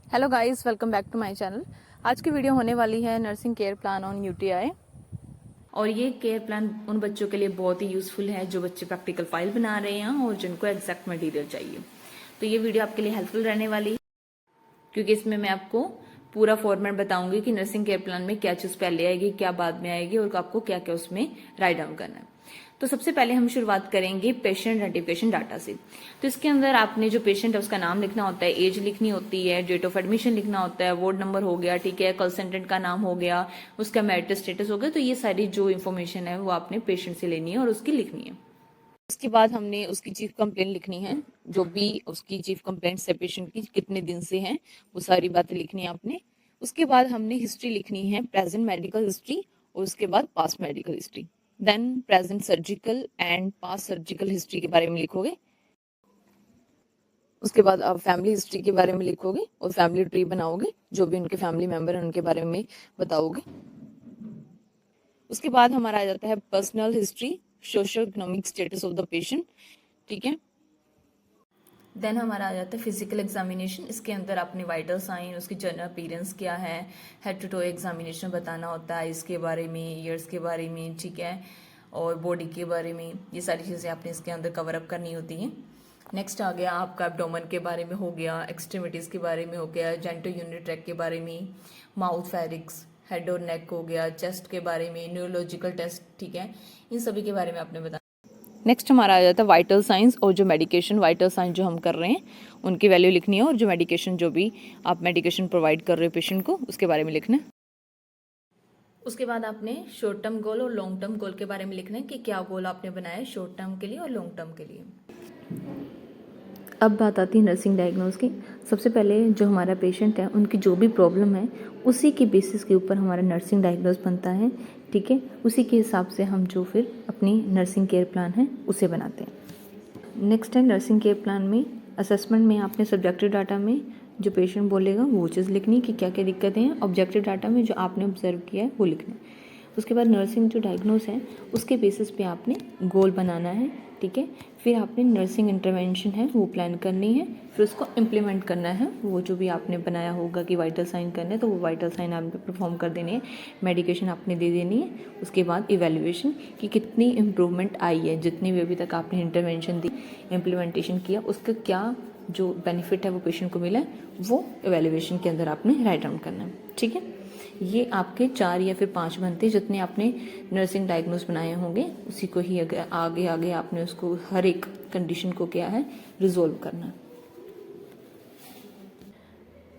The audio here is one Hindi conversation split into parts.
Hello guys, welcome back to my channel. आज की वीडियो होने वाली है nursing care plan on UTI. और ये केयर प्लान उन बच्चों के लिए बहुत ही यूजफुल है जो बच्चे प्रैक्टिकल फाइल बना रहे हैं और जिनको एग्जैक्ट मटेरियल चाहिए। तो ये वीडियो आपके लिए हेल्पफुल रहने वाली है क्योंकि इसमें मैं आपको पूरा फॉर्मेट बताऊंगी कि नर्सिंग केयर प्लान में क्या चीज पहले आएगी, क्या बाद में आएगी और आपको क्या क्या उसमें राइट डाउन करना है। तो सबसे पहले हम शुरुआत करेंगे पेशेंट आइडेंटिफिकेशन डाटा से। तो इसके अंदर आपने जो पेशेंट है उसका नाम लिखना होता है, एज लिखनी होती है, डेट ऑफ एडमिशन लिखना होता है, वार्ड नंबर हो गया, ठीक है, कंसल्टेंट का नाम हो गया, उसका मैरिटल स्टेटस हो गया। तो ये सारी जो इन्फॉर्मेशन है वो आपने पेशेंट से लेनी है और उसकी लिखनी है। उसके बाद हमने उसकी चीफ कंप्लेंट लिखनी है, जो भी उसकी चीफ कंप्लेंट है पेशेंट की, कितने दिन से है, वो सारी बातें लिखनी है आपने। उसके बाद हमने हिस्ट्री लिखनी है, प्रेजेंट मेडिकल हिस्ट्री और उसके बाद past medical history. Then present surgical and past surgical history के बारे में लिखोगे। उसके बाद आप फैमिली हिस्ट्री के बारे में लिखोगे और फैमिली ट्री बनाओगे, जो भी उनके फैमिली मेंबर हैं उनके बारे में बताओगे। उसके बाद हमारा आ जाता है personal history, social economic status of the patient, ठीक है। देन हमारा आ जाता है फिजिकल एग्जामिनेशन। इसके अंदर आपने वाइटल साइन, उसकी जनरल अपीयरेंस क्या है, हेड टू टो एग्जामिनेशन बताना होता है, इसके बारे में, ईयर्स के बारे में, ठीक है, और बॉडी के बारे में। ये सारी चीज़ें आपने इसके अंदर कवर अप करनी होती हैं। नेक्स्ट आ गया आपका एब्डोमेन के बारे में हो गया, एक्सट्रीमिटीज़ के बारे में हो गया, जेंटो यूनिट ट्रैक के बारे में, माउथ फेरिक्स, हेड और नेक हो गया, चेस्ट के बारे में, न्यूरोलॉजिकल टेस्ट, ठीक है, इन सभी के बारे में आपने बताया। नेक्स्ट हमारा आ जाता है वाइटल साइंस और जो मेडिकेशन वाइटल साइंस जो हम कर रहे हैं उनकी वैल्यू लिखनी है, और जो मेडिकेशन जो भी आप मेडिकेशन प्रोवाइड कर रहे हो पेशेंट को उसके बारे में लिखना है। उसके बाद आपने शॉर्ट टर्म गोल और लॉन्ग टर्म गोल के बारे में लिखना है कि क्या गोल आपने बनाया है शॉर्ट टर्म के लिए और लॉन्ग टर्म के लिए। अब बात आती है नर्सिंग डायग्नोस की। सबसे पहले जो हमारा पेशेंट है उनकी जो भी प्रॉब्लम है उसी के बेसिस के ऊपर हमारा नर्सिंग डायग्नोस बनता है, ठीक है। उसी के हिसाब से हम जो फिर अपनी नर्सिंग केयर प्लान है उसे बनाते हैं। नेक्स्ट है नर्सिंग केयर प्लान में असेसमेंट में आपने सब्जेक्टिव डाटा में जो पेशेंट बोलेगा वो चीज़ लिखनी कि क्या क्या दिक्कतें हैं, ऑब्जेक्टिव डाटा में जो आपने ऑब्जर्व किया है वो लिखना है। उसके बाद नर्सिंग जो डायग्नोस है उसके बेसिस पे आपने गोल बनाना है, ठीक है। फिर आपने नर्सिंग इंटरवेंशन है वो प्लान करनी है, फिर उसको इम्प्लीमेंट करना है। वो जो भी आपने बनाया होगा कि वाइटल साइन करना है तो वो वाइटल साइन आपने परफॉर्म कर देनी है, मेडिकेशन आपने दे देनी है। उसके बाद इवैल्यूएशन कि कितनी इम्प्रूवमेंट आई है, जितनी भी अभी तक आपने इंटरवेंशन दी, इम्प्लीमेंटेशन किया, उसका क्या जो बेनिफिट है वो पेशेंट को मिला है, वो इवैल्यूएशन के अंदर आपने राइट डाउन करना है, ठीक है। ये आपके 4 या फिर 5 बनते जितने आपने नर्सिंग डायग्नोस बनाए होंगे, उसी को ही आगे आगे आपने उसको हर एक कंडीशन को क्या है रिजोल्व करना।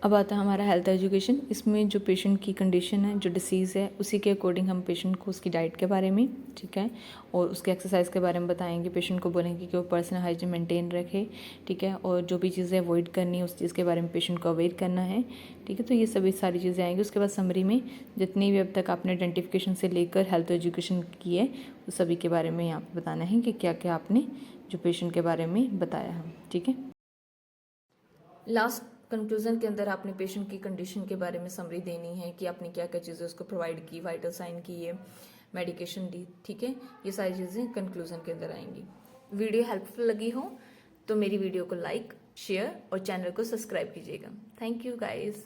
अब आता है हमारा हेल्थ एजुकेशन। इसमें जो पेशेंट की कंडीशन है, जो डिसीज़ है, उसी के अकॉर्डिंग हम पेशेंट को उसकी डाइट के बारे में, ठीक है, और उसके एक्सरसाइज के बारे में बताएंगे। पेशेंट को बोलेंगे कि वो पर्सनल हाइजीन मेंटेन रखे, ठीक है, और जो भी चीज़ें अवॉइड करनी है उस चीज़ के बारे में पेशेंट को अवॉइड करना है, ठीक है। तो ये सभी सारी चीज़ें आएंगी। उसके बाद समरी में जितनी भी अब तक आपने आइडेंटिफिकेशन से लेकर हेल्थ एजुकेशन की है उस सभी के बारे में यहाँ पर बताना है कि क्या क्या आपने जो पेशेंट के बारे में बताया है, ठीक है। लास्ट कंक्लूजन के अंदर आपने पेशेंट की कंडीशन के बारे में समरी देनी है कि आपने क्या क्या चीज़ें उसको प्रोवाइड की, वाइटल साइन किए, मेडिकेशन दी, ठीक है। ये सारी चीज़ें कंक्लूजन के अंदर आएंगी। वीडियो हेल्पफुल लगी हो तो मेरी वीडियो को लाइक, शेयर और चैनल को सब्सक्राइब कीजिएगा। Thank you guys.